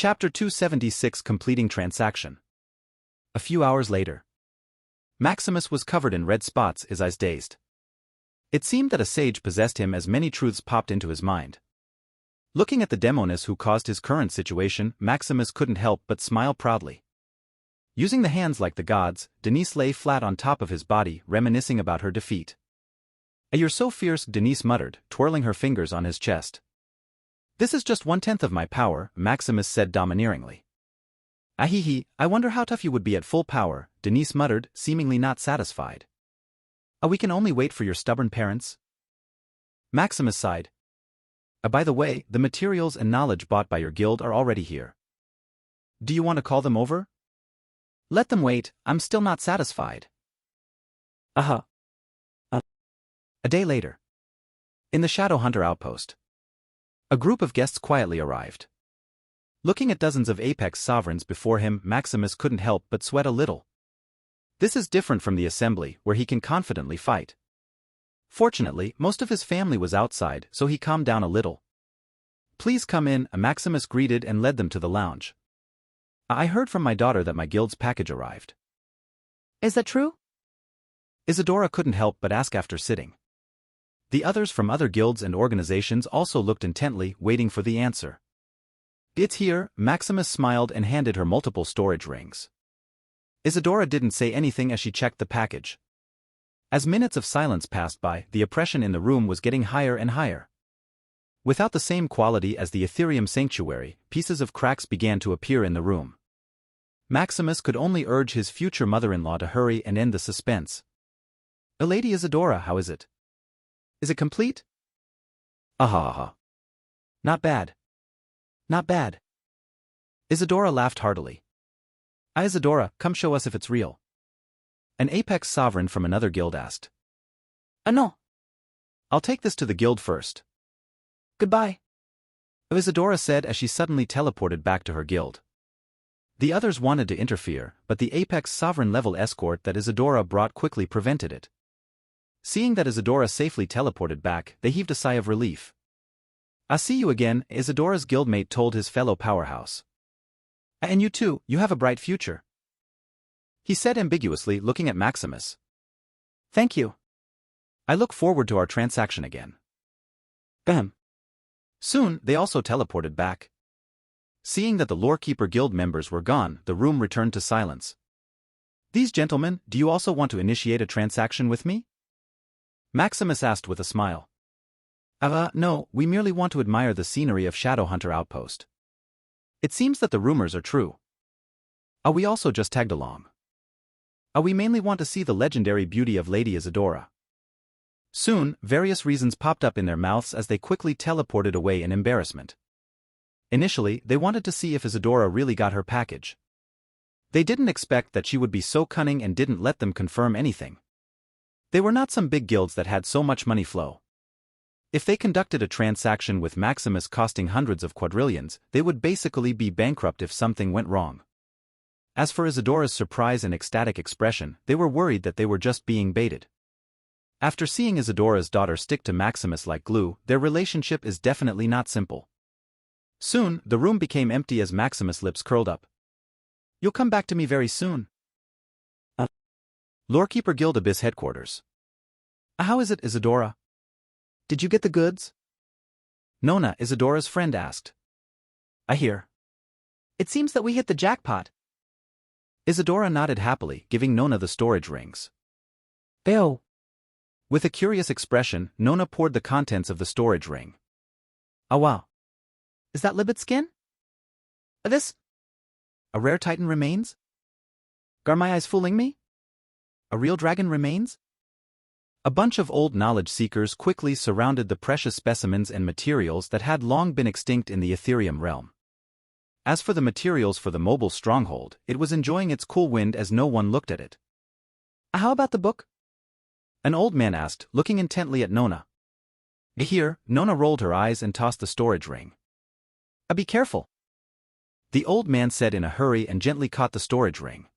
Chapter 276 Completing Transaction. A few hours later. Maximus was covered in red spots, his eyes dazed. It seemed that a sage possessed him as many truths popped into his mind. Looking at the demoness who caused his current situation, Maximus couldn't help but smile proudly. Using the hands like the gods, Denise lay flat on top of his body, reminiscing about her defeat. "You're so fierce," Denise muttered, twirling her fingers on his chest. "This is just 1/10 of my power," Maximus said domineeringly. "Ahihi, I wonder how tough you would be at full power," Denise muttered, seemingly not satisfied. "We can only wait for your stubborn parents." Maximus sighed. By the way, the materials and knowledge bought by your guild are already here. Do you want to call them over?" "Let them wait, I'm still not satisfied." A day later. In the Shadowhunter outpost. A group of guests quietly arrived. Looking at dozens of apex sovereigns before him, Maximus couldn't help but sweat a little. This is different from the assembly, where he can confidently fight. Fortunately, most of his family was outside, so he calmed down a little. "Please come in," Maximus greeted and led them to the lounge. "I heard from my daughter that my guild's package arrived." "Is that true?" Isadora couldn't help but ask after sitting. The others from other guilds and organizations also looked intently, waiting for the answer. "It's here," Maximus smiled and handed her multiple storage rings. Isadora didn't say anything as she checked the package. As minutes of silence passed by, the oppression in the room was getting higher and higher. Without the same quality as the Ethereum sanctuary, pieces of cracks began to appear in the room. Maximus could only urge his future mother-in-law to hurry and end the suspense. "Lady Isadora, how is it? Is it complete?" "Aha. Not bad. Not bad." Isadora laughed heartily. "Isadora, come show us if it's real." An apex sovereign from another guild asked. "No. I'll take this to the guild first." Goodbye," Isadora said as she suddenly teleported back to her guild. The others wanted to interfere, but the apex sovereign level escort that Isadora brought quickly prevented it. Seeing that Isadora safely teleported back, they heaved a sigh of relief. "I'll see you again," Isadora's guildmate told his fellow powerhouse. "And you too, you have a bright future," he said ambiguously, looking at Maximus. "Thank you. I look forward to our transaction again." Soon, they also teleported back. Seeing that the Lorekeeper Guild members were gone, the room returned to silence. "These gentlemen, do you also want to initiate a transaction with me?" Maximus asked with a smile. No, we merely want to admire the scenery of Shadowhunter Outpost. It seems that the rumors are true." We also just tagged along." We mainly want to see the legendary beauty of Lady Isadora." Soon, various reasons popped up in their mouths as they quickly teleported away in embarrassment. Initially, they wanted to see if Isadora really got her package. They didn't expect that she would be so cunning and didn't let them confirm anything. They were not some big guilds that had so much money flow. If they conducted a transaction with Maximus costing hundreds of quadrillions, they would basically be bankrupt if something went wrong. As for Isadora's surprise and ecstatic expression, they were worried that they were just being baited. After seeing Isadora's daughter stick to Maximus like glue, their relationship is definitely not simple. Soon, the room became empty as Maximus' lips curled up. "You'll come back to me very soon." Lorekeeper Guild Abyss Headquarters. "How is it, Isadora? Did you get the goods?" Nona, Isadora's friend, asked. "I hear. It seems that we hit the jackpot." Isadora nodded happily, giving Nona the storage rings. "Ew." With a curious expression, Nona poured the contents of the storage ring. "Oh wow. Is that Libet skin? This? A rare titan remains? Are my eyes fooling me? A real dragon remains?" A bunch of old knowledge seekers quickly surrounded the precious specimens and materials that had long been extinct in the Ethereum realm. As for the materials for the mobile stronghold, it was enjoying its cool wind as no one looked at it. "How about the book?" An old man asked, looking intently at Nona. Here, Nona rolled her eyes and tossed the storage ring. Be careful," the old man said in a hurry and gently caught the storage ring.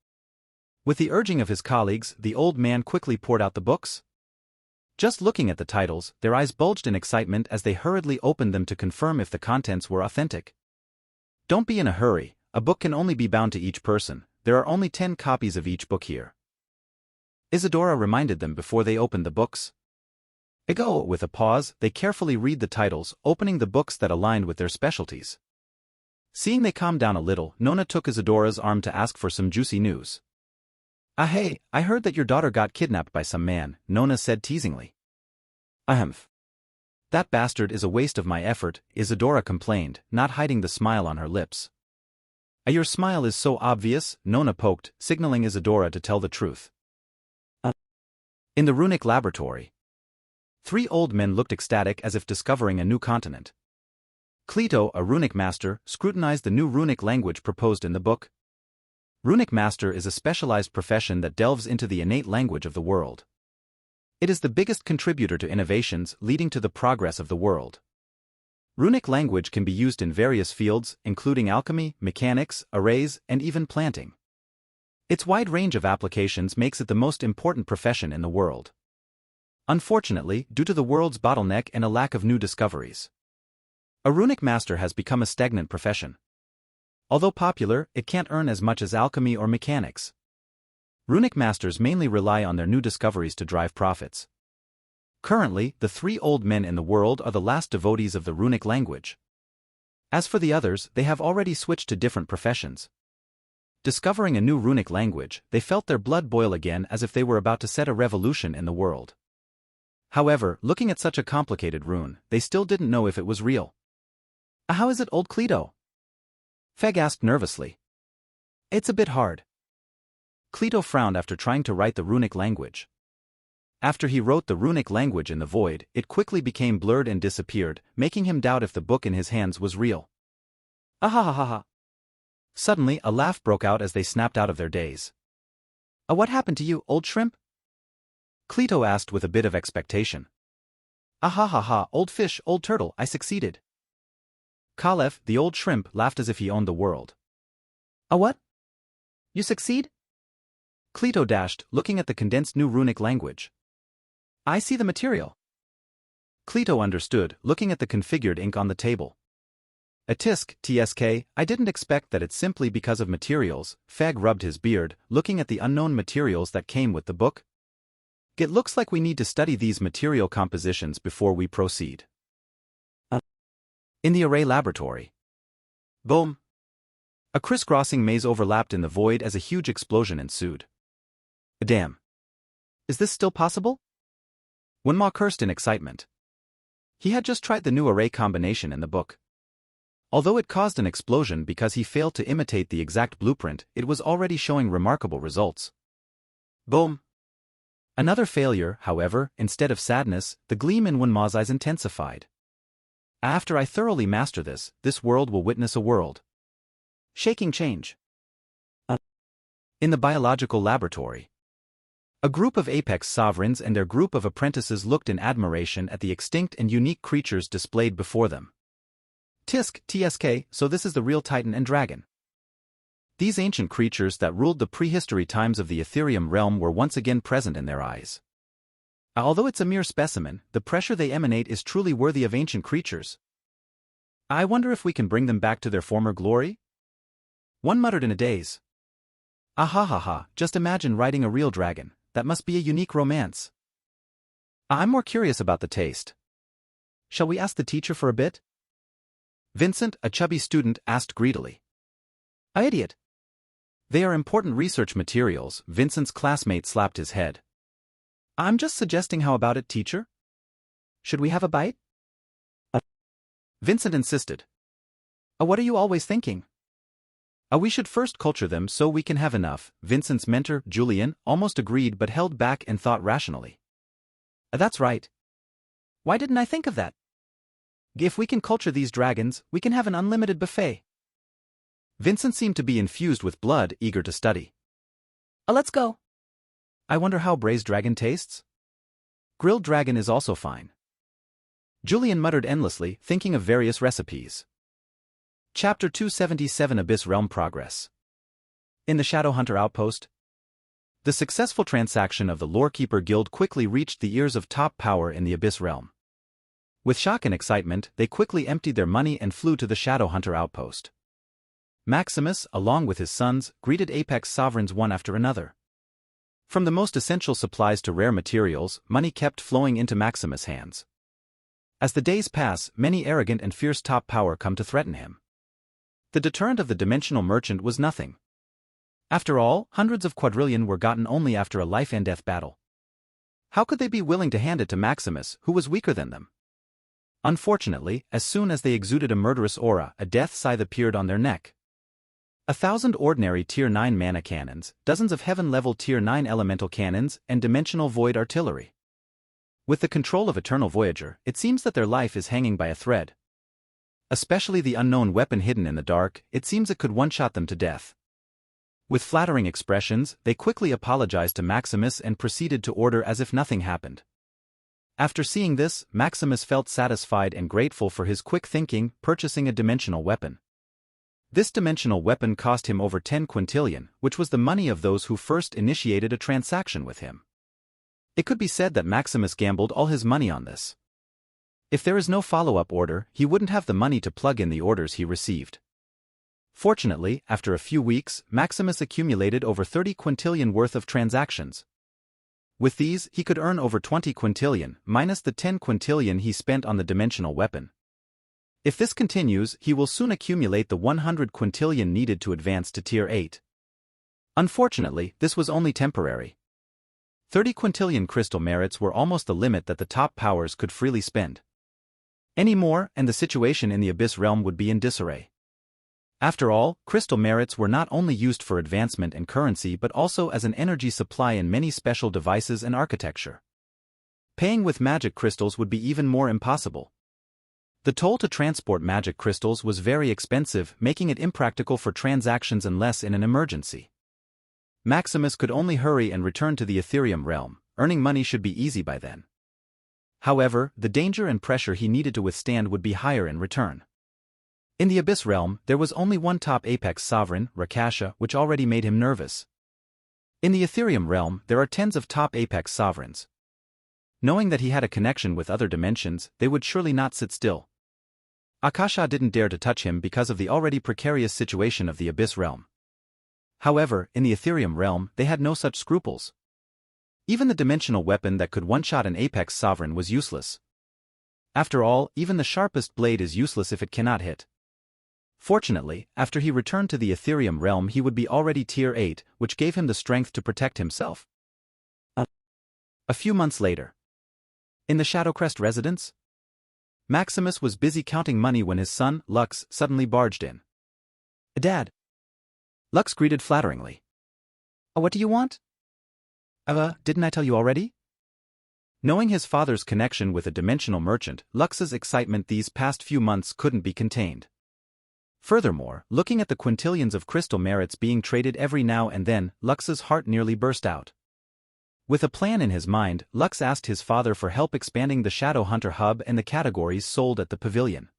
With the urging of his colleagues, the old man quickly poured out the books. Just looking at the titles, their eyes bulged in excitement as they hurriedly opened them to confirm if the contents were authentic. Don't be in a hurry, a book can only be bound to each person, there are only 10 copies of each book here. Isadora reminded them before they opened the books. With a pause, they carefully read the titles, opening the books that aligned with their specialties. Seeing they calmed down a little, Nona took Isadora's arm to ask for some juicy news. Hey, I heard that your daughter got kidnapped by some man, Nona said teasingly. Ahem. That bastard is a waste of my effort, Isadora complained, not hiding the smile on her lips. Your smile is so obvious, Nona poked, signaling Isadora to tell the truth. In the runic laboratory. 3 old men looked ecstatic as if discovering a new continent. Cleto, a runic master, scrutinized the new runic language proposed in the book. Runic master is a specialized profession that delves into the innate language of the world. It is the biggest contributor to innovations leading to the progress of the world. Runic language can be used in various fields, including alchemy, mechanics, arrays, and even planting. Its wide range of applications makes it the most important profession in the world. Unfortunately, due to the world's bottleneck and a lack of new discoveries, a runic master has become a stagnant profession. Although popular, it can't earn as much as alchemy or mechanics. Runic masters mainly rely on their new discoveries to drive profits. Currently, the 3 old men in the world are the last devotees of the runic language. As for the others, they have already switched to different professions. Discovering a new runic language, they felt their blood boil again as if they were about to set a revolution in the world. However, looking at such a complicated rune, they still didn't know if it was real. How is it, old Cleto? Feg asked nervously. It's a bit hard. Cleto frowned after trying to write the runic language. After he wrote the runic language in the void, it quickly became blurred and disappeared, making him doubt if the book in his hands was real. Ahahaha. Suddenly, a laugh broke out as they snapped out of their daze. What happened to you, old shrimp? Cleto asked with a bit of expectation. Ahahaha, old fish, old turtle, I succeeded. Kalev, the old shrimp, laughed as if he owned the world. What? You succeed? Cleto dashed, looking at the condensed new runic language. I see the material. Cleto understood, looking at the configured ink on the table. A tisk, TSK, I didn't expect that it's simply because of materials. Fag rubbed his beard, looking at the unknown materials that came with the book. It looks like we need to study these material compositions before we proceed. In the array laboratory. Boom! A crisscrossing maze overlapped in the void as a huge explosion ensued. Damn. Is this still possible? Wenma cursed in excitement. He had just tried the new array combination in the book. Although it caused an explosion because he failed to imitate the exact blueprint, it was already showing remarkable results. Boom! Another failure, however, instead of sadness, the gleam in Wenma's eyes intensified. After I thoroughly master this world will witness a world shaking change. In the biological laboratory. A group of apex sovereigns and their group of apprentices looked in admiration at the extinct and unique creatures displayed before them. Tisk, TSK, so this is the real Titan and Dragon. These ancient creatures that ruled the prehistory times of the Ethereum realm were once again present in their eyes. Although it's a mere specimen, the pressure they emanate is truly worthy of ancient creatures. I wonder if we can bring them back to their former glory? One muttered in a daze. Ahahaha, just imagine riding a real dragon, that must be a unique romance. I'm more curious about the taste. Shall we ask the teacher for a bit? Vincent, a chubby student, asked greedily. Idiot. They are important research materials, Vincent's classmate slapped his head. I'm just suggesting, how about it, teacher? Should we have a bite? Vincent insisted. What are you always thinking? We should first culture them so we can have enough. Vincent's mentor, Julian, almost agreed but held back and thought rationally. That's right. Why didn't I think of that? If we can culture these dragons, we can have an unlimited buffet. Vincent seemed to be infused with blood, eager to study. Let's go. I wonder how braised dragon tastes? Grilled dragon is also fine. Julian muttered endlessly, thinking of various recipes. Chapter 277 Abyss Realm Progress. In the Shadowhunter Outpost. The successful transaction of the Lorekeeper Guild quickly reached the ears of top power in the Abyss Realm. With shock and excitement, they quickly emptied their money and flew to the Shadowhunter Outpost. Maximus, along with his sons, greeted Apex sovereigns one after another. From the most essential supplies to rare materials, money kept flowing into Maximus' hands. As the days pass, many arrogant and fierce top power come to threaten him. The deterrent of the dimensional merchant was nothing. After all, hundreds of quadrillion were gotten only after a life-and-death battle. How could they be willing to hand it to Maximus, who was weaker than them? Unfortunately, as soon as they exuded a murderous aura, a death scythe appeared on their neck. 1,000 ordinary Tier 9 mana cannons, dozens of heaven-level Tier 9 elemental cannons, and dimensional void artillery. With the control of Eternal Voyager, it seems that their life is hanging by a thread. Especially the unknown weapon hidden in the dark, it seems it could one-shot them to death. With flattering expressions, they quickly apologized to Maximus and proceeded to order as if nothing happened. After seeing this, Maximus felt satisfied and grateful for his quick thinking, purchasing a dimensional weapon. This dimensional weapon cost him over 10 quintillion, which was the money of those who first initiated a transaction with him. It could be said that Maximus gambled all his money on this. If there is no follow-up order, he wouldn't have the money to plug in the orders he received. Fortunately, after a few weeks, Maximus accumulated over 30 quintillion worth of transactions. With these, he could earn over 20 quintillion, minus the 10 quintillion he spent on the dimensional weapon. If this continues, he will soon accumulate the 100 quintillion needed to advance to Tier 8. Unfortunately, this was only temporary. 30 quintillion crystal merits were almost the limit that the top powers could freely spend. Any more, and the situation in the Abyss realm would be in disarray. After all, crystal merits were not only used for advancement and currency but also as an energy supply in many special devices and architecture. Paying with magic crystals would be even more impossible. The toll to transport magic crystals was very expensive, making it impractical for transactions unless in an emergency. Maximus could only hurry and return to the Ethereum realm. Earning money should be easy by then. However, the danger and pressure he needed to withstand would be higher in return. In the Abyss realm, there was only one top apex sovereign, Rakasha, which already made him nervous. In the Ethereum realm, there are tens of top apex sovereigns. Knowing that he had a connection with other dimensions, they would surely not sit still. Akasha didn't dare to touch him because of the already precarious situation of the Abyss realm. However, in the Ethereum realm, they had no such scruples. Even the dimensional weapon that could one-shot an apex sovereign was useless. After all, even the sharpest blade is useless if it cannot hit. Fortunately, after he returned to the Ethereum realm he would be already Tier 8, which gave him the strength to protect himself. A few months later. In the Shadowcrest residence, Maximus was busy counting money when his son, Lux, suddenly barged in. Dad. Lux greeted flatteringly. What do you want? Didn't I tell you already? Knowing his father's connection with a dimensional merchant, Lux's excitement these past few months couldn't be contained. Furthermore, looking at the quintillions of crystal merits being traded every now and then, Lux's heart nearly burst out. With a plan in his mind, Lux asked his father for help expanding the Shadow Hunter hub and the categories sold at the pavilion.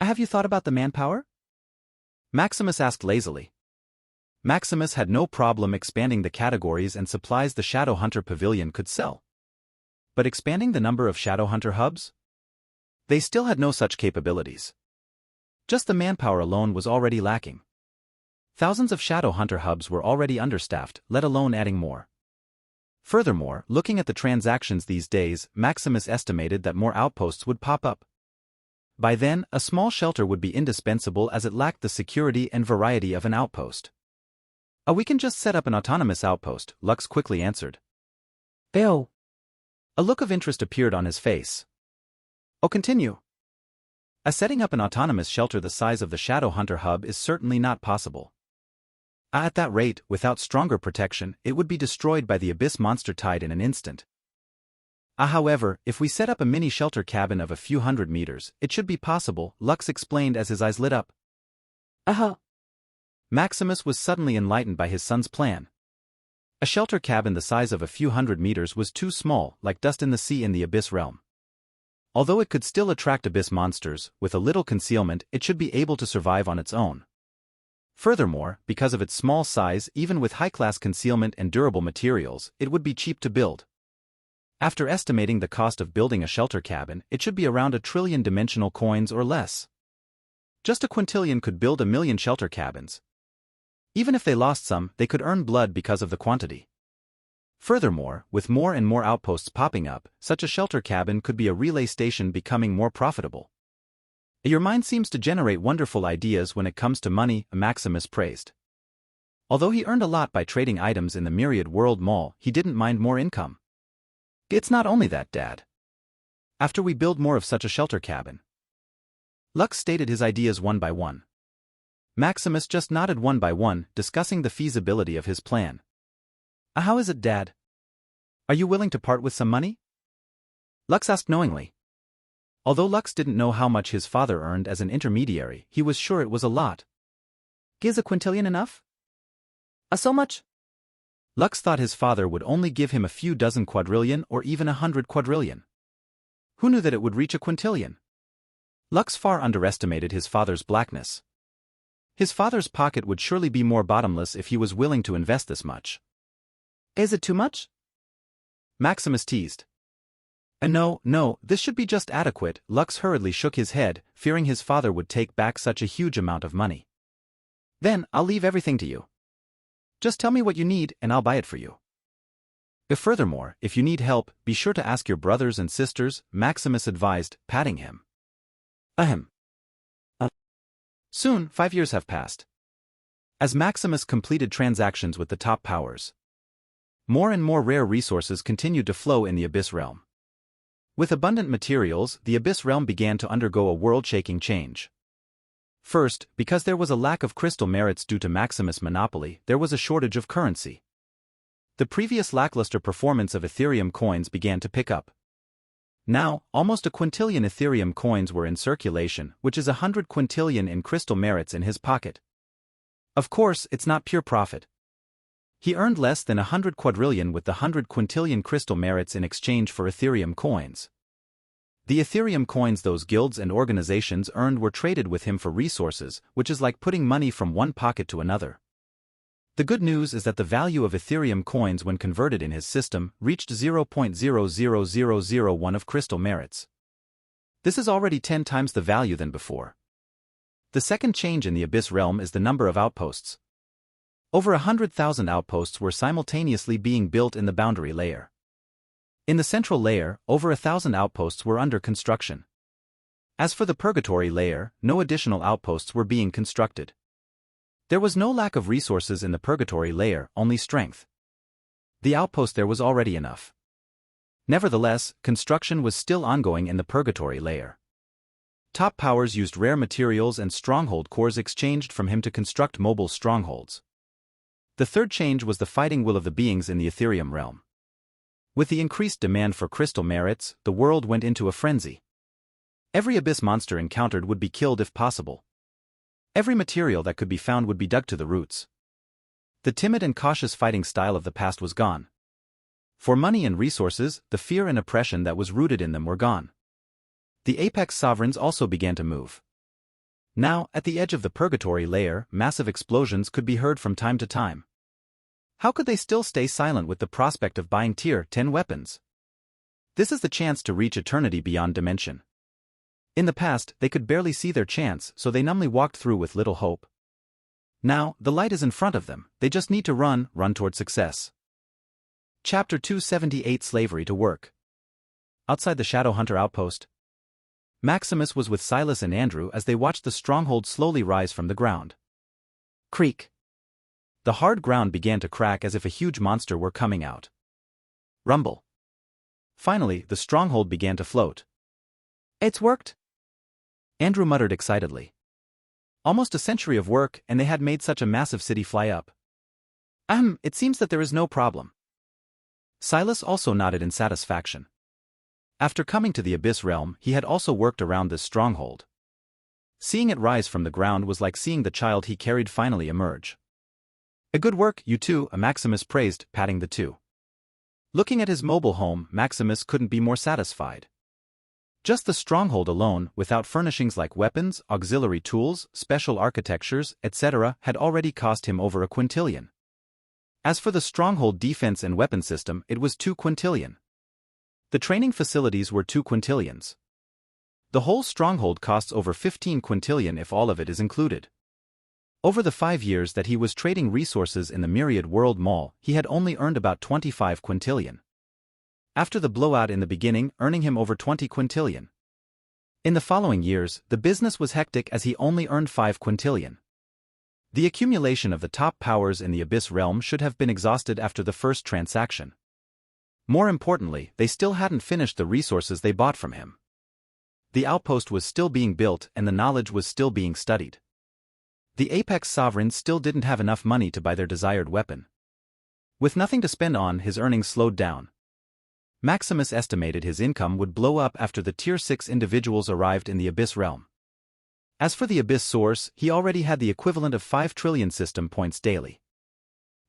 Have you thought about the manpower? Maximus asked lazily. Maximus had no problem expanding the categories and supplies the Shadow Hunter pavilion could sell. But expanding the number of Shadow Hunter hubs? They still had no such capabilities. Just the manpower alone was already lacking. Thousands of Shadow Hunter hubs were already understaffed, let alone adding more. Furthermore, looking at the transactions these days, Maximus estimated that more outposts would pop up. By then, a small shelter would be indispensable as it lacked the security and variety of an outpost. We can just set up an autonomous outpost, Lux quickly answered. Ew. A look of interest appeared on his face. Continue. Setting up an autonomous shelter the size of the Shadow Hunter hub is certainly not possible. At that rate, without stronger protection, it would be destroyed by the Abyss monster tide in an instant. However, if we set up a mini shelter cabin of a few hundred meters, it should be possible, Lux explained as his eyes lit up. Maximus was suddenly enlightened by his son's plan. A shelter cabin the size of a few hundred meters was too small, like dust in the sea in the Abyss realm. Although it could still attract Abyss monsters, with a little concealment, it should be able to survive on its own. Furthermore, because of its small size, even with high-class concealment and durable materials, it would be cheap to build. After estimating the cost of building a shelter cabin, it should be around 1 trillion dimensional coins or less. Just a quintillion could build 1,000,000 shelter cabins. Even if they lost some, they could earn blood because of the quantity. Furthermore, with more and more outposts popping up, such a shelter cabin could be a relay station, becoming more profitable. Your mind seems to generate wonderful ideas when it comes to money, Maximus praised. Although he earned a lot by trading items in the Myriad World Mall, he didn't mind more income. It's not only that, Dad. After we build more of such a shelter cabin. Lux stated his ideas one by one. Maximus just nodded one by one, discussing the feasibility of his plan. How is it, Dad? Are you willing to part with some money? Lux asked knowingly. Although Lux didn't know how much his father earned as an intermediary, he was sure it was a lot. Is a quintillion enough? So much? Lux thought his father would only give him a few dozen quadrillion or even 100 quadrillion. Who knew that it would reach a quintillion? Lux far underestimated his father's blackness. His father's pocket would surely be more bottomless if he was willing to invest this much. Is it too much? Maximus teased. No, this should be just adequate. Lux hurriedly shook his head, fearing his father would take back such a huge amount of money. Then, I'll leave everything to you. Just tell me what you need and I'll buy it for you. Furthermore, if you need help, be sure to ask your brothers and sisters, Maximus advised, patting him. Ahem. Soon, 5 years have passed. As Maximus completed transactions with the top powers, more and more rare resources continued to flow in the Abyss Realm. With abundant materials, the Abyss Realm began to undergo a world-shaking change. First, because there was a lack of crystal merits due to Maximus' monopoly, there was a shortage of currency. The previous lackluster performance of Ethereum coins began to pick up. Now, almost a quintillion Ethereum coins were in circulation, which is 100 quintillion in crystal merits in his pocket. Of course, it's not pure profit. He earned less than 100 quadrillion with the 100 quintillion crystal merits in exchange for Ethereum coins. The Ethereum coins those guilds and organizations earned were traded with him for resources, which is like putting money from one pocket to another. The good news is that the value of Ethereum coins when converted in his system reached 0.00001 of crystal merits. This is already 10 times the value than before. The second change in the Abyss Realm is the number of outposts. Over 100,000 outposts were simultaneously being built in the boundary layer. In the central layer, over 1,000 outposts were under construction. As for the purgatory layer, no additional outposts were being constructed. There was no lack of resources in the purgatory layer, only strength. The outpost there was already enough. Nevertheless, construction was still ongoing in the purgatory layer. Top powers used rare materials and stronghold cores exchanged from him to construct mobile strongholds. The third change was the fighting will of the beings in the Ethereum realm. With the increased demand for crystal merits, the world went into a frenzy. Every abyss monster encountered would be killed if possible. Every material that could be found would be dug to the roots. The timid and cautious fighting style of the past was gone. For money and resources, the fear and oppression that was rooted in them were gone. The apex sovereigns also began to move. Now, at the edge of the purgatory layer, massive explosions could be heard from time to time. How could they still stay silent with the prospect of buying Tier 10 weapons? This is the chance to reach eternity beyond dimension. In the past, they could barely see their chance, so they numbly walked through with little hope. Now, the light is in front of them, they just need to run toward success. Chapter 278 Slavery to Work. Outside the Shadowhunter outpost, Maximus was with Silas and Andrew as they watched the stronghold slowly rise from the ground. Creak. The hard ground began to crack as if a huge monster were coming out. Rumble. Finally, the stronghold began to float. It's worked? Andrew muttered excitedly. Almost a century of work, and they had made such a massive city fly up. It seems that there is no problem. Silas also nodded in satisfaction. After coming to the Abyss Realm, he had also worked around this stronghold. Seeing it rise from the ground was like seeing the child he carried finally emerge. A good work, you two, Maximus praised, patting the two. Looking at his mobile home, Maximus couldn't be more satisfied. Just the stronghold alone, without furnishings like weapons, auxiliary tools, special architectures, etc., had already cost him over a quintillion. As for the stronghold defense and weapon system, it was 2 quintillion. The training facilities were 2 quintillions. The whole stronghold costs over 15 quintillion if all of it is included. Over the 5 years that he was trading resources in the Myriad World Mall, he had only earned about 25 quintillion. After the blowout in the beginning, earning him over 20 quintillion. In the following years, the business was hectic as he only earned 5 quintillion. The accumulation of the top powers in the Abyss realm should have been exhausted after the first transaction. More importantly, they still hadn't finished the resources they bought from him. The outpost was still being built and the knowledge was still being studied. The Apex Sovereigns still didn't have enough money to buy their desired weapon. With nothing to spend on, his earnings slowed down. Maximus estimated his income would blow up after the Tier 6 individuals arrived in the Abyss realm. As for the Abyss source, he already had the equivalent of 5 trillion system points daily.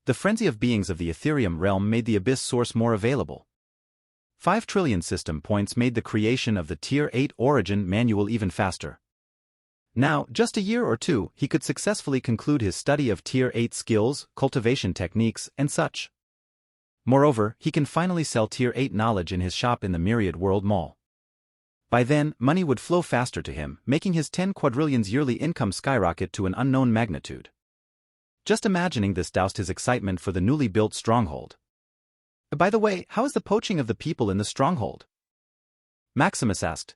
The frenzy of beings of the Ethereum realm made the Abyss source more available. 5 trillion system points made the creation of the Tier 8 origin manual even faster. Now, just a year or two, he could successfully conclude his study of Tier 8 skills, cultivation techniques, and such. Moreover, he can finally sell Tier 8 knowledge in his shop in the Myriad World Mall. By then, money would flow faster to him, making his 10 quadrillions yearly income skyrocket to an unknown magnitude. Just imagining this doused his excitement for the newly built stronghold. By the way, how is the poaching of the people in the stronghold? Maximus asked.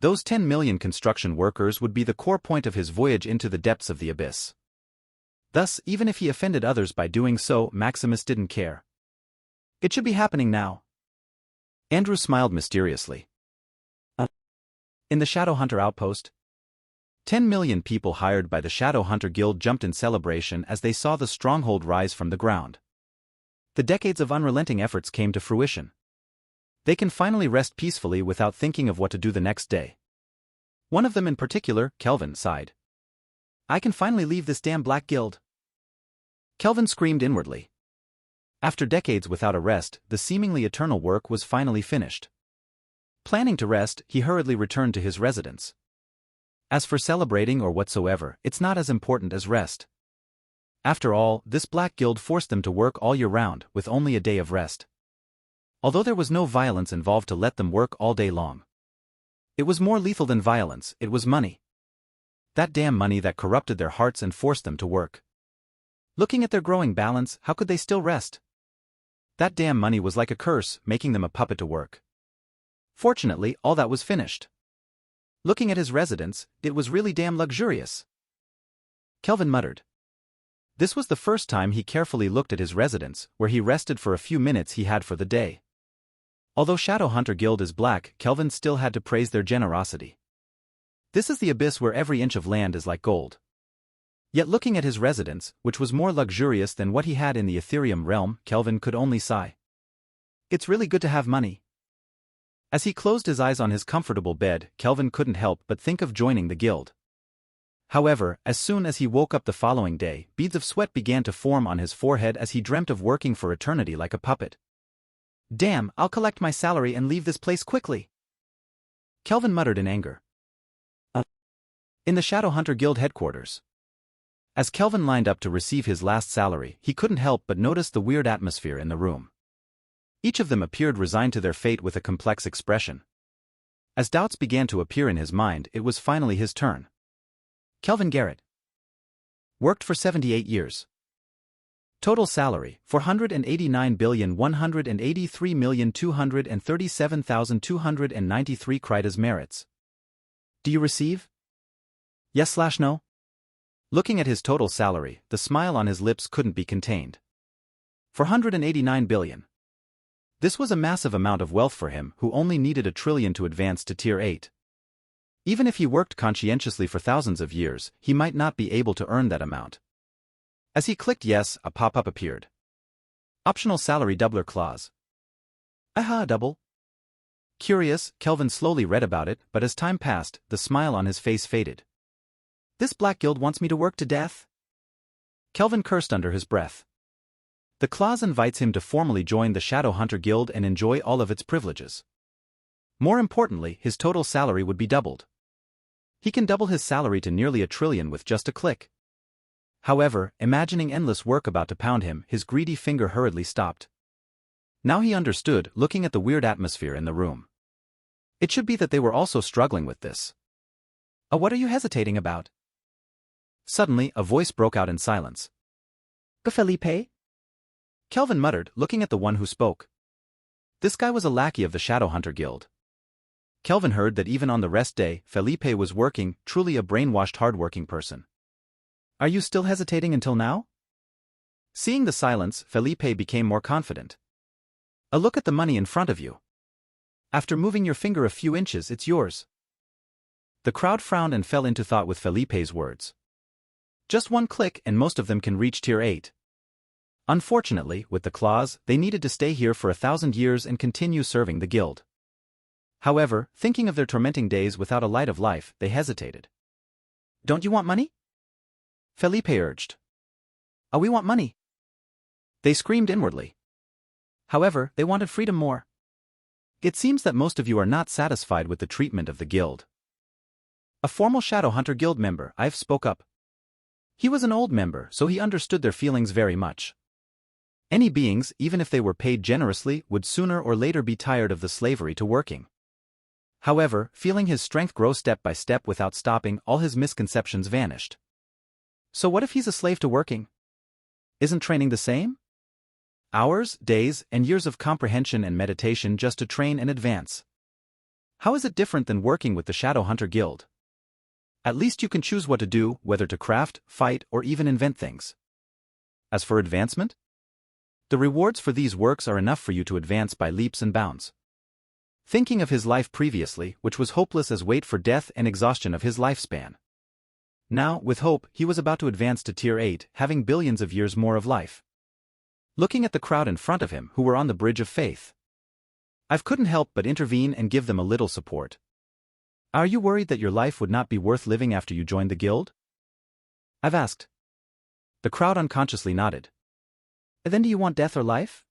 Those 10 million construction workers would be the core point of his voyage into the depths of the abyss. Thus, even if he offended others by doing so, Maximus didn't care. It should be happening now. Andrew smiled mysteriously. In the Shadowhunter outpost, 10 million people hired by the Shadowhunter Guild jumped in celebration as they saw the stronghold rise from the ground. The decades of unrelenting efforts came to fruition. They can finally rest peacefully without thinking of what to do the next day. One of them in particular, Kelvin, sighed. I can finally leave this damn Black Guild. Kelvin screamed inwardly. After decades without a rest, the seemingly eternal work was finally finished. Planning to rest, he hurriedly returned to his residence. As for celebrating or whatsoever, it's not as important as rest. After all, this Black Guild forced them to work all year round, with only a day of rest. Although there was no violence involved to let them work all day long. It was more lethal than violence, it was money. That damn money that corrupted their hearts and forced them to work. Looking at their growing balance, how could they still rest? That damn money was like a curse, making them a puppet to work. Fortunately, all that was finished. Looking at his residence, it was really damn luxurious. Kelvin muttered. This was the first time he carefully looked at his residence, where he rested for a few minutes he had for the day. Although Shadowhunter Guild is black, Kelvin still had to praise their generosity. This is the abyss where every inch of land is like gold. Yet looking at his residence, which was more luxurious than what he had in the Ethereum realm, Kelvin could only sigh. It's really good to have money. As he closed his eyes on his comfortable bed, Kelvin couldn't help but think of joining the guild. However, as soon as he woke up the following day, beads of sweat began to form on his forehead as he dreamt of working for eternity like a puppet. Damn, I'll collect my salary and leave this place quickly. Kelvin muttered in anger. In the Shadowhunter Guild headquarters. As Kelvin lined up to receive his last salary, he couldn't help but notice the weird atmosphere in the room. Each of them appeared resigned to their fate with a complex expression. As doubts began to appear in his mind, it was finally his turn. Kelvin Garrett. Worked for 78 years. Total salary, 489,183,237,293 Kritas merits. Do you receive? Yes/no? Looking at his total salary, the smile on his lips couldn't be contained. 489 billion. This was a massive amount of wealth for him, who only needed a trillion to advance to Tier 8. Even if he worked conscientiously for thousands of years, he might not be able to earn that amount. As he clicked yes, a pop-up appeared. Optional salary doubler clause. Aha, double. Curious, Kelvin slowly read about it, but as time passed, the smile on his face faded. This Black Guild wants me to work to death? Kelvin cursed under his breath. The clause invites him to formally join the Shadowhunter Guild and enjoy all of its privileges. More importantly, his total salary would be doubled. He can double his salary to nearly a trillion with just a click. However, imagining endless work about to pound him, his greedy finger hurriedly stopped. Now he understood, looking at the weird atmosphere in the room. It should be that they were also struggling with this. What are you hesitating about? Suddenly, a voice broke out in silence. Felipe? Kelvin muttered, looking at the one who spoke. This guy was a lackey of the Shadowhunter Guild. Kelvin heard that even on the rest day, Felipe was working, truly a brainwashed hard-working person. Are you still hesitating until now? Seeing the silence, Felipe became more confident. A look at the money in front of you. After moving your finger a few inches, it's yours. The crowd frowned and fell into thought with Felipe's words. Just one click and most of them can reach Tier 8. Unfortunately, with the clause, they needed to stay here for 1,000 years and continue serving the guild. However, thinking of their tormenting days without a light of life, they hesitated. Don't you want money? Felipe urged. We want money. They screamed inwardly. However, they wanted freedom more. It seems that most of you are not satisfied with the treatment of the guild. A formal Shadowhunter Guild member, I've spoke up. He was an old member, so he understood their feelings very much. Any beings, even if they were paid generously, would sooner or later be tired of the slavery to working. However, feeling his strength grow step by step without stopping, all his misconceptions vanished. So what if he's a slave to working? Isn't training the same? Hours, days, and years of comprehension and meditation just to train and advance. How is it different than working with the Shadowhunter Guild? At least you can choose what to do, whether to craft, fight, or even invent things. As for advancement? The rewards for these works are enough for you to advance by leaps and bounds. Thinking of his life previously, which was hopeless as wait for death and exhaustion of his lifespan. Now, with hope, he was about to advance to Tier 8, having billions of years more of life. Looking at the crowd in front of him who were on the bridge of faith. I couldn't help but intervene and give them a little support. Are you worried that your life would not be worth living after you joined the guild? I've asked. The crowd unconsciously nodded. Then do you want death or life?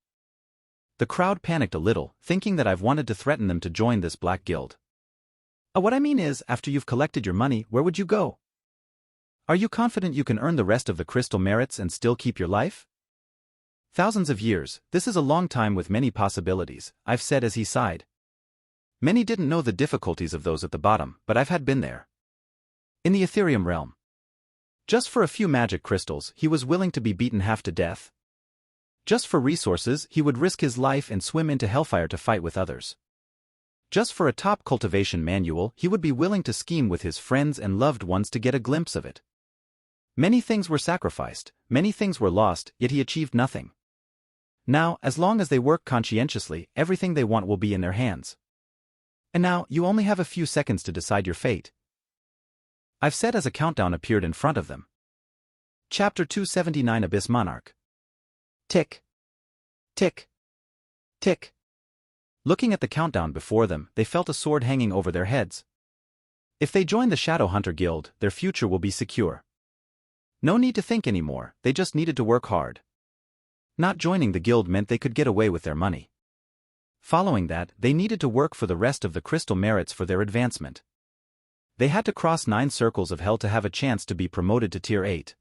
The crowd panicked a little, thinking that I've wanted to threaten them to join this black guild. What I mean is, after you've collected your money, where would you go? Are you confident you can earn the rest of the crystal merits and still keep your life? Thousands of years, this is a long time with many possibilities, I've said as he sighed. Many didn't know the difficulties of those at the bottom, but I've had been there. In the Ethereum realm. Just for a few magic crystals, he was willing to be beaten half to death. Just for resources, he would risk his life and swim into hellfire to fight with others. Just for a top cultivation manual, he would be willing to scheme with his friends and loved ones to get a glimpse of it. Many things were sacrificed, many things were lost, yet he achieved nothing. Now, as long as they work conscientiously, everything they want will be in their hands. And now, you only have a few seconds to decide your fate. I've said as a countdown appeared in front of them. Chapter 279 Abyss Monarch. Tick. Tick. Tick. Looking at the countdown before them, they felt a sword hanging over their heads. If they join the Shadowhunter Guild, their future will be secure. No need to think anymore, they just needed to work hard. Not joining the guild meant they could get away with their money. Following that, they needed to work for the rest of the crystal merits for their advancement. They had to cross 9 circles of hell to have a chance to be promoted to Tier 8.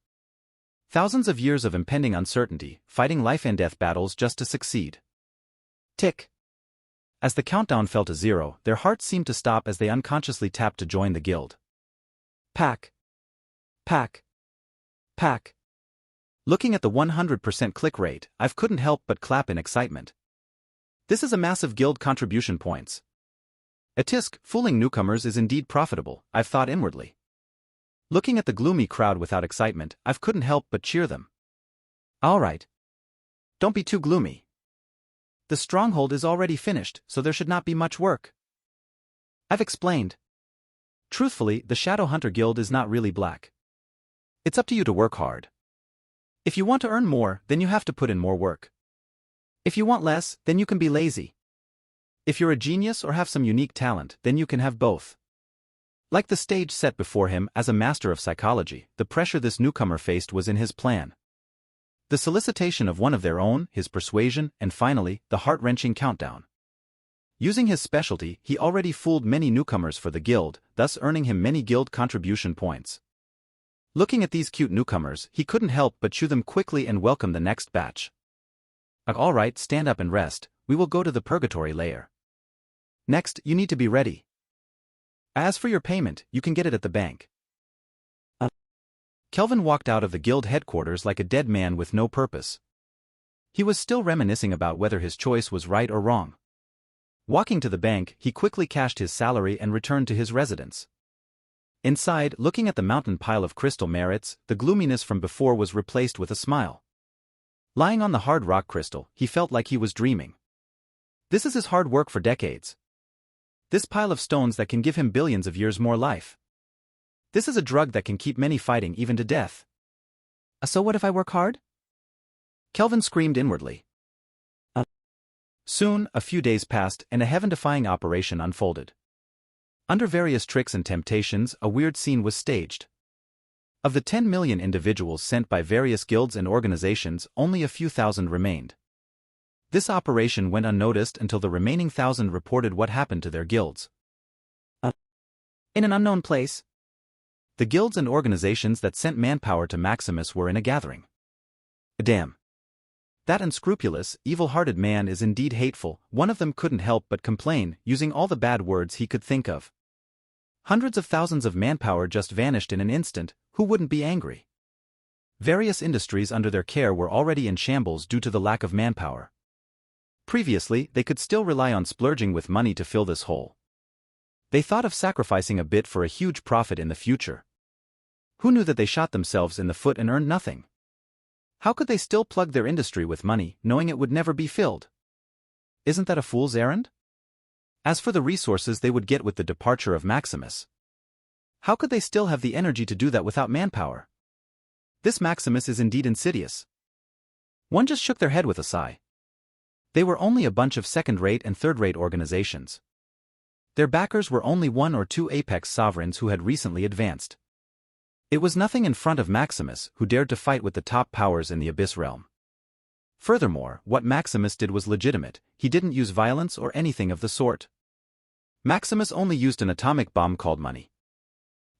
Thousands of years of impending uncertainty, fighting life and death battles just to succeed. Tick. As the countdown fell to 0, their hearts seemed to stop as they unconsciously tapped to join the guild. Pack. Pack. Pack. Looking at the 100% click rate, I couldn't help but clap in excitement. This is a massive guild contribution points. A tisk, fooling newcomers is indeed profitable, I've thought inwardly. Looking at the gloomy crowd without excitement, I couldn't help but cheer them. All right. Don't be too gloomy. The stronghold is already finished, so there should not be much work. I've explained. Truthfully, the Shadowhunter Guild is not really black. It's up to you to work hard. If you want to earn more, then you have to put in more work. If you want less, then you can be lazy. If you're a genius or have some unique talent, then you can have both. Like the stage set before him as a master of psychology, the pressure this newcomer faced was in his plan. The solicitation of one of their own, his persuasion, and finally, the heart-wrenching countdown. Using his specialty, he already fooled many newcomers for the guild, thus earning him many guild contribution points. Looking at these cute newcomers, he couldn't help but chew them quickly and welcome the next batch. All right, stand up and rest, we will go to the purgatory layer. Next, you need to be ready. As for your payment, you can get it at the bank. Kelvin walked out of the guild headquarters like a dead man with no purpose. He was still reminiscing about whether his choice was right or wrong. Walking to the bank, he quickly cashed his salary and returned to his residence. Inside, looking at the mountain pile of crystal merits, the gloominess from before was replaced with a smile. Lying on the hard rock crystal, he felt like he was dreaming. This is his hard work for decades. This pile of stones that can give him billions of years more life. This is a drug that can keep many fighting even to death. So what if I work hard? Kelvin screamed inwardly. Soon, a few days passed and a heaven-defying operation unfolded. Under various tricks and temptations, a weird scene was staged. Of the 10 million individuals sent by various guilds and organizations, only a few thousand remained. This operation went unnoticed until the remaining 1,000 reported what happened to their guilds. In an unknown place. The guilds and organizations that sent manpower to Maximus were in a gathering. Damn. That unscrupulous, evil-hearted man is indeed hateful, one of them couldn't help but complain, using all the bad words he could think of. Hundreds of thousands of manpower just vanished in an instant, who wouldn't be angry? Various industries under their care were already in shambles due to the lack of manpower. Previously, they could still rely on splurging with money to fill this hole. They thought of sacrificing a bit for a huge profit in the future. Who knew that they shot themselves in the foot and earned nothing? How could they still plug their industry with money, knowing it would never be filled? Isn't that a fool's errand? As for the resources they would get with the departure of Maximus, how could they still have the energy to do that without manpower? This Maximus is indeed insidious. One just shook their head with a sigh. They were only a bunch of second-rate and third-rate organizations. Their backers were only 1 or 2 apex sovereigns who had recently advanced. It was nothing in front of Maximus, who dared to fight with the top powers in the Abyss realm. Furthermore, what Maximus did was legitimate. He didn't use violence or anything of the sort. Maximus only used an atomic bomb called money.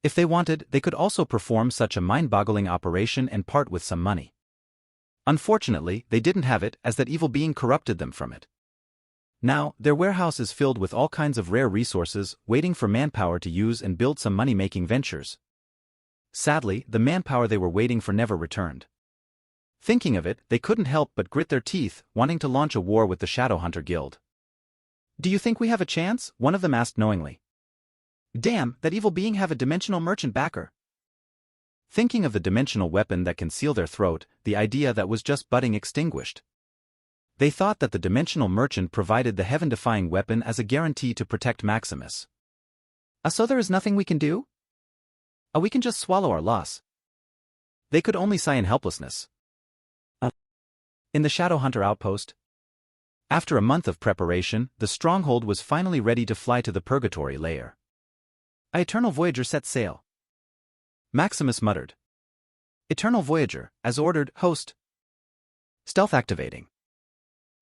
If they wanted, they could also perform such a mind-boggling operation and part with some money. Unfortunately, they didn't have it, as that evil being corrupted them from it. Now, their warehouse is filled with all kinds of rare resources, waiting for manpower to use and build some money-making ventures. Sadly, the manpower they were waiting for never returned. Thinking of it, they couldn't help but grit their teeth, wanting to launch a war with the Shadowhunter Guild. "Do you think we have a chance?" one of them asked knowingly. Damn, that evil being have a dimensional merchant backer. Thinking of the dimensional weapon that can seal their throat, the idea that was just budding extinguished. They thought that the dimensional merchant provided the heaven-defying weapon as a guarantee to protect Maximus. So there is nothing we can do? We can just swallow our loss. They could only sigh in helplessness. In the Shadowhunter outpost, after a month of preparation, the stronghold was finally ready to fly to the Purgatory layer. Eternal Voyager set sail. Maximus muttered. Eternal Voyager, as ordered, host. Stealth activating.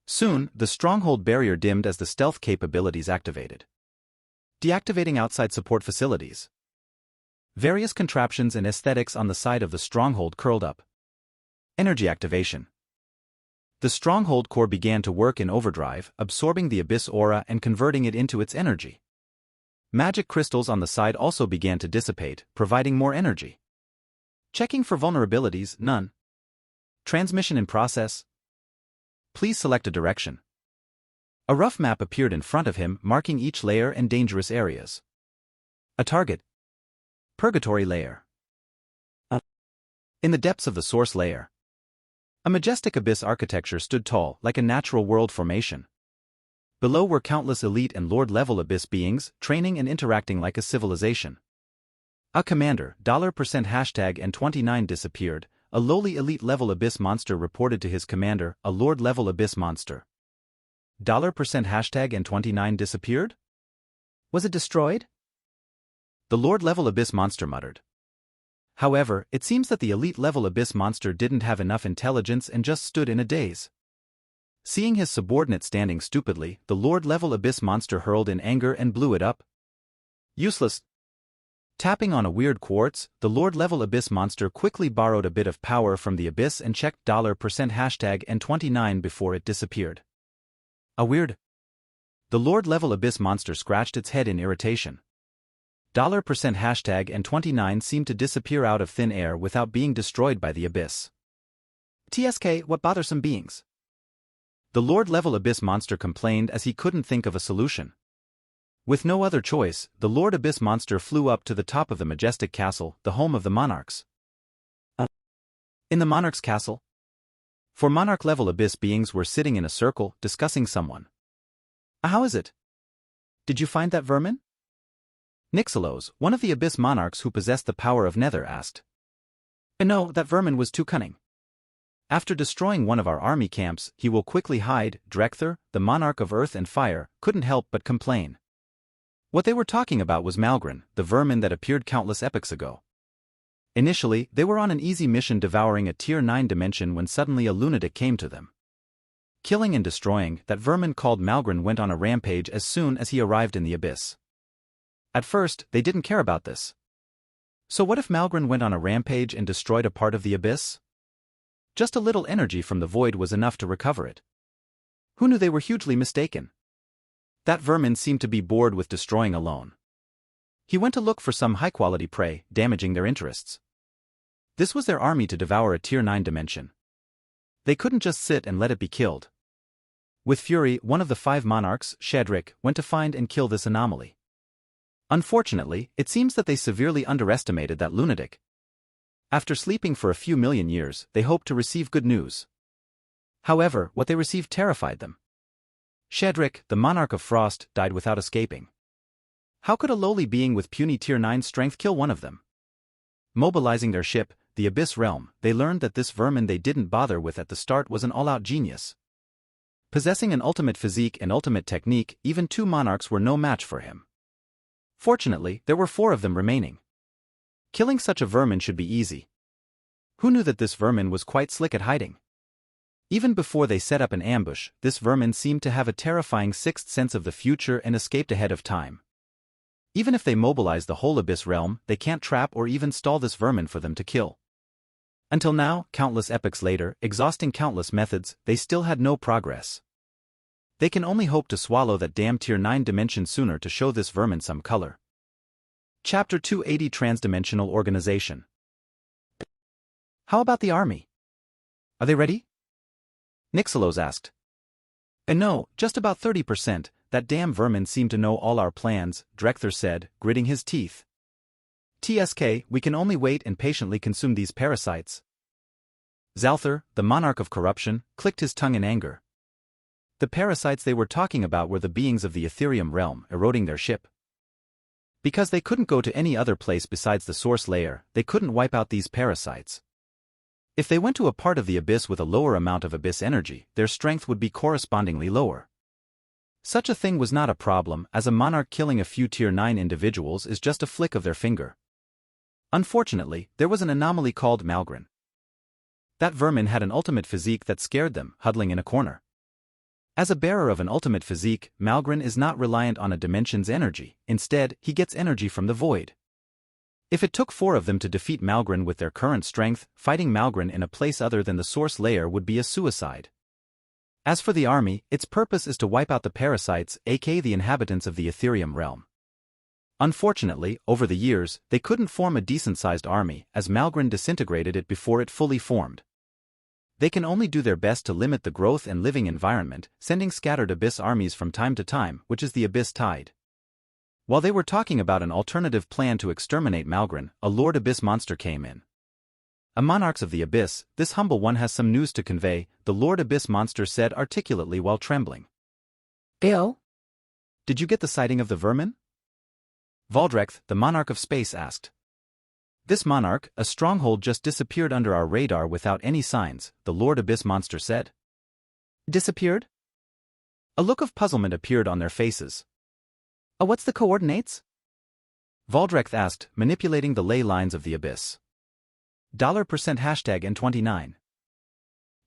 Soon, the stronghold barrier dimmed as the stealth capabilities activated. Deactivating outside support facilities. Various contraptions and aesthetics on the side of the stronghold curled up. Energy activation. The stronghold core began to work in overdrive, absorbing the abyss aura and converting it into its energy. Magic crystals on the side also began to dissipate, providing more energy. Checking for vulnerabilities, none. Transmission in process. Please select a direction. A rough map appeared in front of him, marking each layer and dangerous areas. A target. Purgatory layer. In the depths of the source layer, a majestic abyss architecture stood tall, like a natural world formation. Below were countless elite and lord-level abyss beings, training and interacting like a civilization. A commander, $% and 29 disappeared. A lowly elite-level abyss monster reported to his commander, a lord-level abyss monster. $% and 29 disappeared? Was it destroyed? The lord-level abyss monster muttered. However, it seems that the elite-level abyss monster didn't have enough intelligence and just stood in a daze. Seeing his subordinate standing stupidly, the lord-level abyss monster hurled in anger and blew it up. Useless. Tapping on a weird quartz, the lord-level abyss monster quickly borrowed a bit of power from the abyss and checked $% and 29 before it disappeared. A weird. The Lord-level abyss monster scratched its head in irritation. $% and 29 seemed to disappear out of thin air without being destroyed by the abyss. TSK, what bothersome beings. The Lord-level abyss monster complained as he couldn't think of a solution. With no other choice, the Lord Abyss monster flew up to the top of the majestic castle, the home of the monarchs. In the monarch's castle? 4 monarch-level abyss beings were sitting in a circle, discussing someone. How is it? Did you find that vermin? Nixelos, one of the abyss monarchs who possessed the power of Nether, asked. No, that vermin was too cunning. After destroying one of our army camps, he will quickly hide. Drekthar, the monarch of earth and fire, couldn't help but complain. What they were talking about was Malgren, the vermin that appeared countless epochs ago. Initially, they were on an easy mission devouring a Tier 9 dimension when suddenly a lunatic came to them. Killing and destroying that vermin called Malgren went on a rampage as soon as he arrived in the abyss. At first, they didn't care about this. So what if Malgren went on a rampage and destroyed a part of the abyss? Just a little energy from the void was enough to recover it. Who knew they were hugely mistaken? That vermin seemed to be bored with destroying alone. He went to look for some high-quality prey, damaging their interests. This was their army to devour a Tier 9 dimension. They couldn't just sit and let it be killed. With fury, one of the 5 monarchs, Shadrik, went to find and kill this anomaly. Unfortunately, it seems that they severely underestimated that lunatic. After sleeping for a few million years, they hoped to receive good news. However, what they received terrified them. Shadrik, the monarch of frost, died without escaping. How could a lowly being with puny Tier 9 strength kill one of them? Mobilizing their ship, the Abyss Realm, they learned that this vermin they didn't bother with at the start was an all-out genius. Possessing an ultimate physique and ultimate technique, even 2 monarchs were no match for him. Fortunately, there were 4 of them remaining. Killing such a vermin should be easy. Who knew that this vermin was quite slick at hiding? Even before they set up an ambush, this vermin seemed to have a terrifying 6th sense of the future and escaped ahead of time. Even if they mobilize the whole Abyss Realm, they can't trap or even stall this vermin for them to kill. Until now, countless epochs later, exhausting countless methods, they still had no progress. They can only hope to swallow that damn Tier 9 dimension sooner to show this vermin some color. Chapter 280 Transdimensional Organization. How about the army? Are they ready? Nixelos asked. No, just about 30%, that damn vermin seem to know all our plans, Drekthar said, gritting his teeth. TSK, we can only wait and patiently consume these parasites. Zalthar, the monarch of corruption, clicked his tongue in anger. The parasites they were talking about were the beings of the Ethereum realm, eroding their ship. Because they couldn't go to any other place besides the source layer, they couldn't wipe out these parasites. If they went to a part of the abyss with a lower amount of abyss energy, their strength would be correspondingly lower. Such a thing was not a problem, as a monarch killing a few Tier 9 individuals is just a flick of their finger. Unfortunately, there was an anomaly called Malgren. That vermin had an ultimate physique that scared them, huddling in a corner. As a bearer of an ultimate physique, Malgren is not reliant on a dimension's energy, instead, he gets energy from the void. If it took 4 of them to defeat Malgren with their current strength, fighting Malgren in a place other than the source layer would be a suicide. As for the army, its purpose is to wipe out the parasites, aka the inhabitants of the Ethereum realm. Unfortunately, over the years, they couldn't form a decent-sized army, as Malgren disintegrated it before it fully formed. They can only do their best to limit the growth and living environment, sending scattered abyss armies from time to time, which is the abyss tide. While they were talking about an alternative plan to exterminate Malgren, a Lord Abyss monster came in. A monarchs of the abyss, this humble one has some news to convey, the Lord Abyss monster said articulately while trembling. Ayo? Did you get the sighting of the vermin? Valdrekth, the monarch of space, asked. This monarch, a stronghold, just disappeared under our radar without any signs, the Lord Abyss monster said. Disappeared? A look of puzzlement appeared on their faces. What's the coordinates? Valdrekth asked, manipulating the ley lines of the abyss. $% and 29.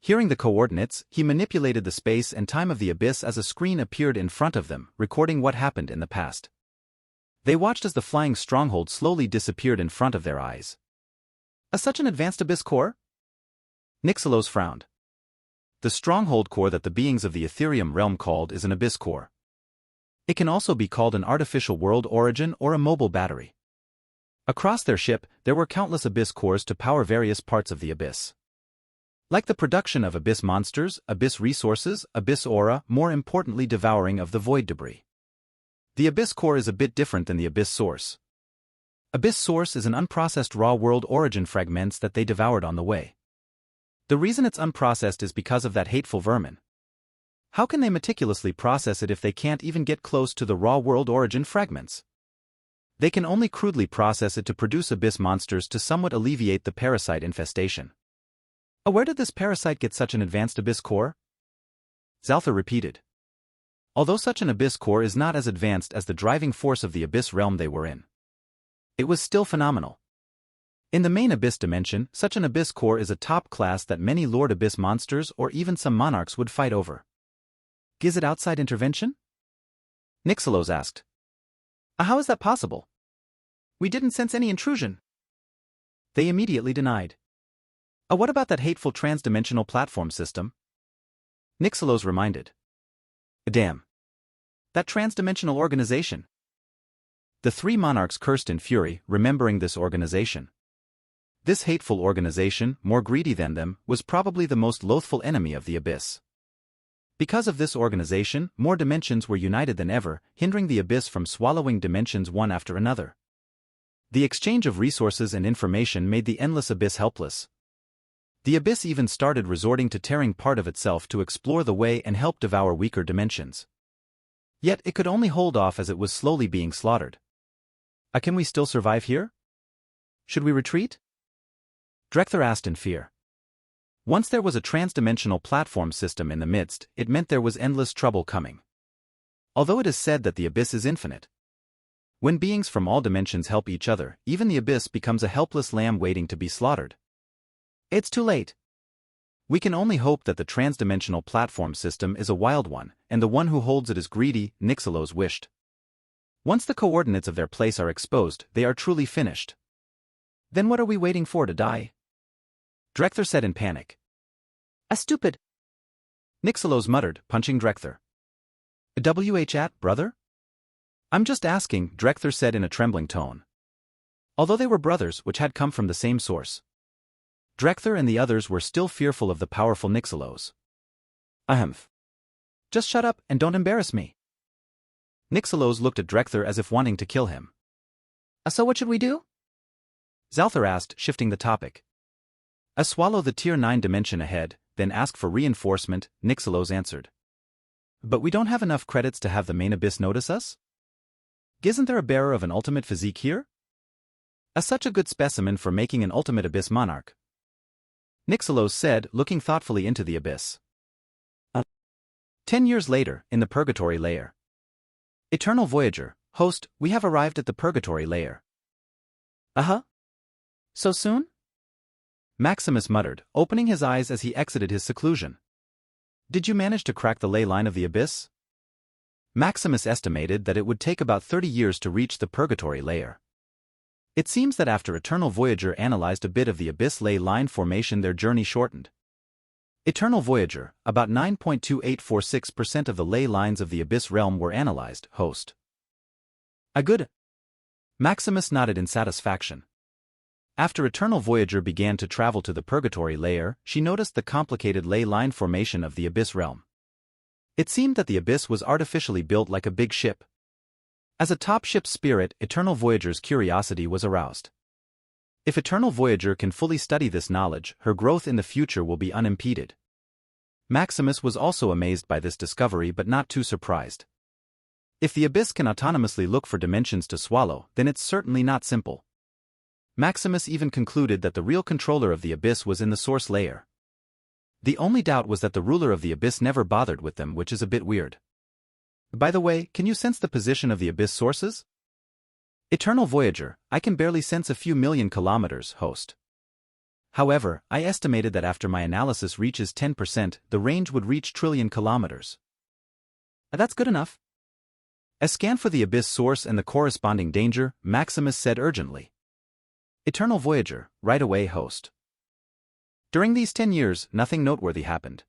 Hearing the coordinates, he manipulated the space and time of the abyss as a screen appeared in front of them, recording what happened in the past. They watched as the flying stronghold slowly disappeared in front of their eyes. Such an advanced abyss core? Nixelos frowned. The stronghold core that the beings of the Ethereum realm called is an abyss core. It can also be called an artificial world origin or a mobile battery. Across their ship, there were countless abyss cores to power various parts of the abyss. Like the production of abyss monsters, abyss resources, abyss aura, more importantly devouring of the void debris. The abyss core is a bit different than the abyss source. Abyss source is an unprocessed raw world origin fragments that they devoured on the way. The reason it's unprocessed is because of that hateful vermin. How can they meticulously process it if they can't even get close to the raw world origin fragments? They can only crudely process it to produce abyss monsters to somewhat alleviate the parasite infestation. Oh, where did this parasite get such an advanced abyss core? Zalthar repeated. Although such an abyss core is not as advanced as the driving force of the abyss realm they were in, it was still phenomenal. In the main abyss dimension, such an abyss core is a top class that many Lord Abyss monsters or even some monarchs would fight over. Is it outside intervention? Nixilos asked. How is that possible? We didn't sense any intrusion. They immediately denied. What about that hateful transdimensional platform system? Nixilos reminded. Damn. That transdimensional organization. The three monarchs cursed in fury, remembering this organization. This hateful organization, more greedy than them, was probably the most loathful enemy of the abyss. Because of this organization, more dimensions were united than ever, hindering the abyss from swallowing dimensions one after another. The exchange of resources and information made the endless abyss helpless. The abyss even started resorting to tearing part of itself to explore the way and help devour weaker dimensions. Yet it could only hold off as it was slowly being slaughtered. Can we still survive here? Should we retreat? Drekthar asked in fear. Once there was a transdimensional platform system in the midst, it meant there was endless trouble coming. Although it is said that the abyss is infinite. When beings from all dimensions help each other, even the abyss becomes a helpless lamb waiting to be slaughtered. It's too late. We can only hope that the transdimensional platform system is a wild one, and the one who holds it is greedy, Nixilos wished. Once the coordinates of their place are exposed, they are truly finished. Then what are we waiting for to die? Drekthar said in panic. Stupid. Nixilos muttered, punching Drekthar. Brother? I'm just asking, Drekthar said in a trembling tone. Although they were brothers which had come from the same source, Drekthar and the others were still fearful of the powerful Nixilos. Just shut up and don't embarrass me. Nixilos looked at Drekthar as if wanting to kill him. So what should we do? Zalthar asked, shifting the topic. Swallow the tier 9 dimension ahead, then ask for reinforcement, Nixilos answered. But we don't have enough credits to have the main abyss notice us? Isn't there a bearer of an ultimate physique here? Such a good specimen for making an ultimate abyss monarch. Nixilos said, looking thoughtfully into the abyss. 10 years later, in the Purgatory Layer. Eternal Voyager, host, we have arrived at the Purgatory Layer. So soon? Maximus muttered, opening his eyes as he exited his seclusion. Did you manage to crack the ley line of the abyss? Maximus estimated that it would take about 30 years to reach the Purgatory Layer. It seems that after Eternal Voyager analyzed a bit of the abyss ley line formation, their journey shortened. Eternal Voyager, about 9.2846% of the ley lines of the abyss realm were analyzed, host. Good. Maximus nodded in satisfaction. After Eternal Voyager began to travel to the Purgatory Layer, she noticed the complicated ley line formation of the abyss realm. It seemed that the abyss was artificially built like a big ship. As a top ship spirit, Eternal Voyager's curiosity was aroused. If Eternal Voyager can fully study this knowledge, her growth in the future will be unimpeded. Maximus was also amazed by this discovery but not too surprised. If the abyss can autonomously look for dimensions to swallow, then it's certainly not simple. Maximus even concluded that the real controller of the abyss was in the source layer. The only doubt was that the ruler of the abyss never bothered with them, which is a bit weird. By the way, can you sense the position of the abyss sources? Eternal Voyager, I can barely sense a few million kilometers, host. However, I estimated that after my analysis reaches 10%, the range would reach trillion kilometers. That's good enough. A scan for the abyss source and the corresponding danger, Maximus said urgently. Eternal Voyager, right away, host. During these 10 years, nothing noteworthy happened.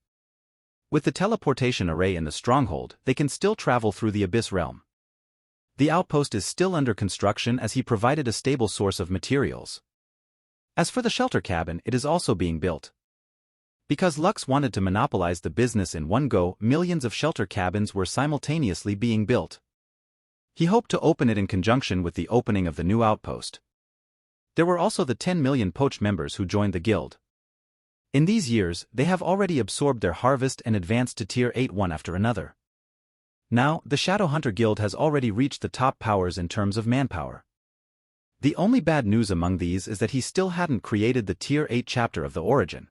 With the teleportation array in the stronghold, they can still travel through the abyss realm. The outpost is still under construction as he provided a stable source of materials. As for the shelter cabin, it is also being built. Because Lux wanted to monopolize the business in one go, millions of shelter cabins were simultaneously being built. He hoped to open it in conjunction with the opening of the new outpost. There were also the 10 million poached members who joined the guild. In these years, they have already absorbed their harvest and advanced to Tier 8 one after another. Now, the Shadowhunter Guild has already reached the top powers in terms of manpower. The only bad news among these is that he still hadn't created the Tier 8 chapter of the Origin.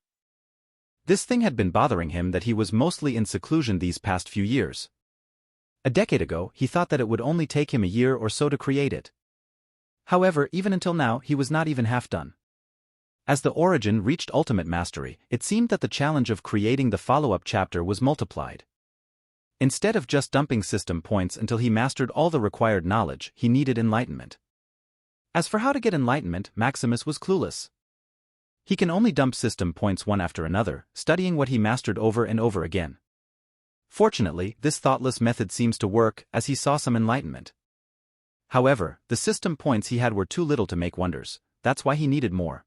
This thing had been bothering him that he was mostly in seclusion these past few years. A decade ago, he thought that it would only take him a year or so to create it. However, even until now, he was not even half done. As the Origin reached ultimate mastery, it seemed that the challenge of creating the follow-up chapter was multiplied. Instead of just dumping system points until he mastered all the required knowledge, he needed enlightenment. As for how to get enlightenment, Maximus was clueless. He can only dump system points one after another, studying what he mastered over and over again. Fortunately, this thoughtless method seems to work, as he saw some enlightenment. However, the system points he had were too little to make wonders, that's why he needed more.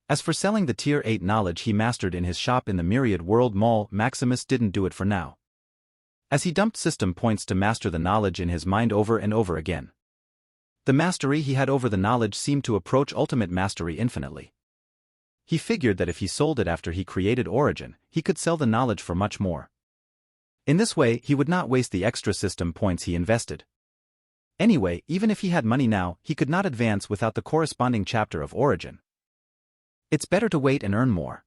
As for selling the Tier 8 knowledge he mastered in his shop in the Myriad World Mall, Maximus didn't do it for now. As he dumped system points to master the knowledge in his mind over and over again. The mastery he had over the knowledge seemed to approach ultimate mastery infinitely. He figured that if he sold it after he created Origin, he could sell the knowledge for much more. In this way, he would not waste the extra system points he invested. Anyway, even if he had money now, he could not advance without the corresponding chapter of Origin. It's better to wait and earn more.